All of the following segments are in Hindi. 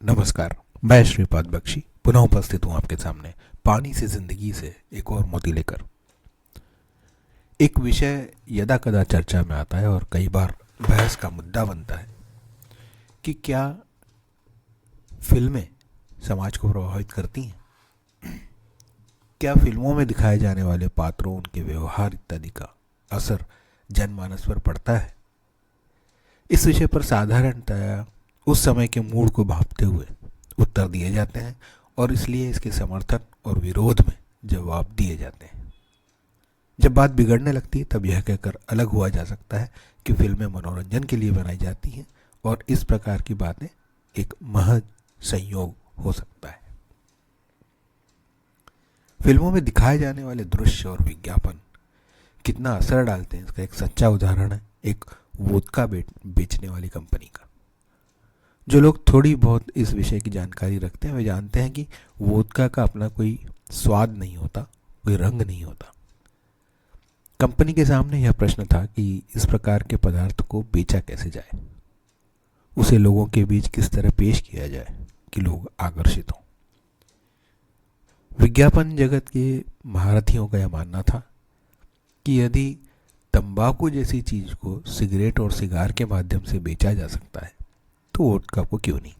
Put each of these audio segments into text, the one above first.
नमस्कार। मैं श्रीपाद बख्शी पुनः उपस्थित हूँ आपके सामने पानी से जिंदगी से एक और मोती लेकर। एक विषय यदा कदा चर्चा में आता है और कई बार बहस का मुद्दा बनता है कि क्या फिल्में समाज को प्रभावित करती हैं। क्या फिल्मों में दिखाए जाने वाले पात्रों, उनके व्यवहार इत्यादि का असर जनमानस पर पड़ता है। इस विषय पर साधारणतया उस समय के मूड को भांपते हुए उत्तर दिए जाते हैं और इसलिए इसके समर्थन और विरोध में जवाब दिए जाते हैं। जब बात बिगड़ने लगती है तब यह कहकर अलग हुआ जा सकता है कि फिल्में मनोरंजन के लिए बनाई जाती हैं और इस प्रकार की बातें एक महज संयोग हो सकता है। फिल्मों में दिखाए जाने वाले दृश्य और विज्ञापन कितना असर डालते हैं, इसका एक सच्चा उदाहरण है एक वोदका बेचने वाली कंपनी का। जो लोग थोड़ी बहुत इस विषय की जानकारी रखते हैं वे जानते हैं कि वोदका का अपना कोई स्वाद नहीं होता, कोई रंग नहीं होता। कंपनी के सामने यह प्रश्न था कि इस प्रकार के पदार्थ को बेचा कैसे जाए, उसे लोगों के बीच किस तरह पेश किया जाए कि लोग आकर्षित हों। विज्ञापन जगत के महारथियों का यह मानना था कि यदि तंबाकू जैसी चीज को सिगरेट और सिगार के माध्यम से बेचा जा सकता है तो वोदका को क्यों नहीं।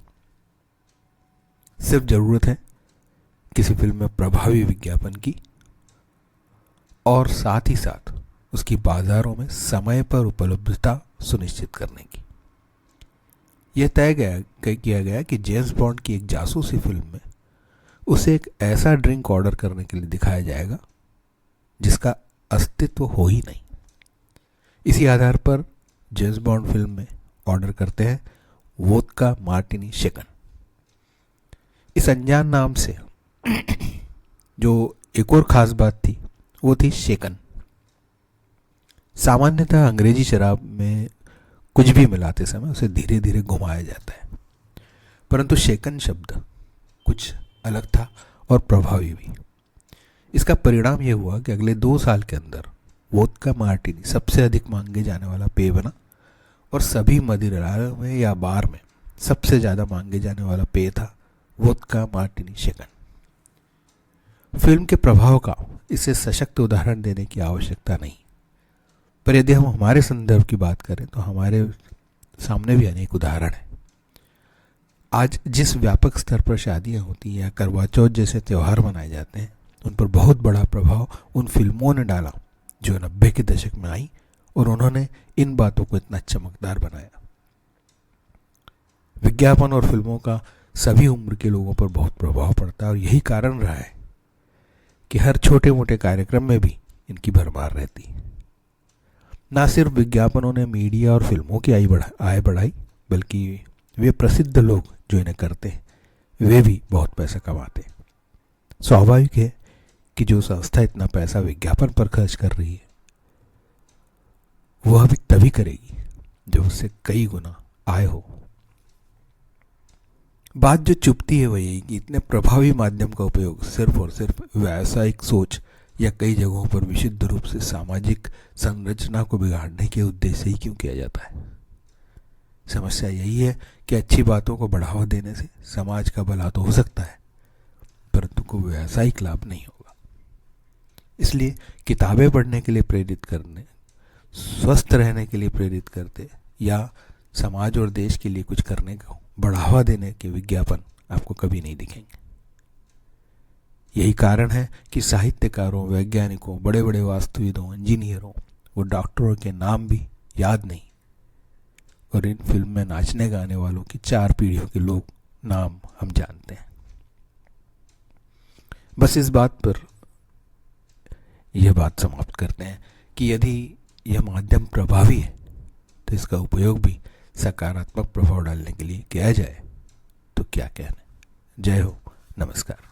सिर्फ जरूरत है किसी फिल्म में प्रभावी विज्ञापन की और साथ ही साथ उसकी बाजारों में समय पर उपलब्धता सुनिश्चित करने की। यह तय किया गया कि जेम्स बॉन्ड की एक जासूसी फिल्म में उसे एक ऐसा ड्रिंक ऑर्डर करने के लिए दिखाया जाएगा जिसका अस्तित्व हो ही नहीं। इसी आधार पर जेम्स बॉन्ड फिल्म में ऑर्डर करते हैं वोदका मार्टिनी शेकन। इस अनजान नाम से जो एक और खास बात थी वो थी शेकन। सामान्यतः अंग्रेजी शराब में कुछ भी मिलाते समय उसे धीरे धीरे घुमाया जाता है, परंतु शेकन शब्द कुछ अलग था और प्रभावी भी। इसका परिणाम यह हुआ कि अगले 2 साल के अंदर वोदका मार्टिनी सबसे अधिक मांगे जाने वाला पेय बना और सभी मदिरालयों में या बार में सबसे ज़्यादा मांगे जाने वाला पेय था वोदका मार्टिनी शेकन। फिल्म के प्रभाव का इसे सशक्त उदाहरण देने की आवश्यकता नहीं, पर यदि हम हमारे संदर्भ की बात करें तो हमारे सामने भी अनेक उदाहरण हैं। आज जिस व्यापक स्तर पर शादियां होती हैं या करवा चौथ जैसे त्यौहार मनाए जाते हैं, उन पर बहुत बड़ा प्रभाव उन फिल्मों ने डाला जो 90 के दशक में आई और उन्होंने इन बातों को इतना चमकदार बनाया। विज्ञापन और फिल्मों का सभी उम्र के लोगों पर बहुत प्रभाव पड़ता है और यही कारण रहा है कि हर छोटे मोटे कार्यक्रम में भी इनकी भरमार रहती है। ना सिर्फ विज्ञापनों ने मीडिया और फिल्मों की आय बढ़ाई, बल्कि वे प्रसिद्ध लोग जो इन्हें करते हैं वे भी बहुत पैसा कमाते हैं। स्वाभाविक है कि जो संस्था इतना पैसा विज्ञापन पर खर्च कर रही है वह भी तभी करेगी जब उससे कई गुना आय हो। बात जो चुपती है वह यही कि इतने प्रभावी माध्यम का उपयोग सिर्फ और सिर्फ व्यावसायिक सोच या कई जगहों पर विशुद्ध रूप से सामाजिक संरचना को बिगाड़ने के उद्देश्य ही क्यों किया जाता है। समस्या यही है कि अच्छी बातों को बढ़ावा देने से समाज का भला तो हो सकता है, परंतु को व्यावसायिक लाभ नहीं होगा। इसलिए किताबें पढ़ने के लिए प्रेरित करने, स्वस्थ रहने के लिए प्रेरित करते या समाज और देश के लिए कुछ करने को बढ़ावा देने के विज्ञापन आपको कभी नहीं दिखेंगे। यही कारण है कि साहित्यकारों, वैज्ञानिकों, बड़े बड़े वास्तुविदों, इंजीनियरों और डॉक्टरों के नाम भी याद नहीं और इन फिल्म में नाचने गाने वालों की 4 पीढ़ियों के लोग नाम हम जानते हैं। बस इस बात पर यह बात समाप्त करते हैं कि यदि यह माध्यम प्रभावी है तो इसका उपयोग भी सकारात्मक प्रभाव डालने के लिए किया जाए तो क्या कहना। जय हो, नमस्कार।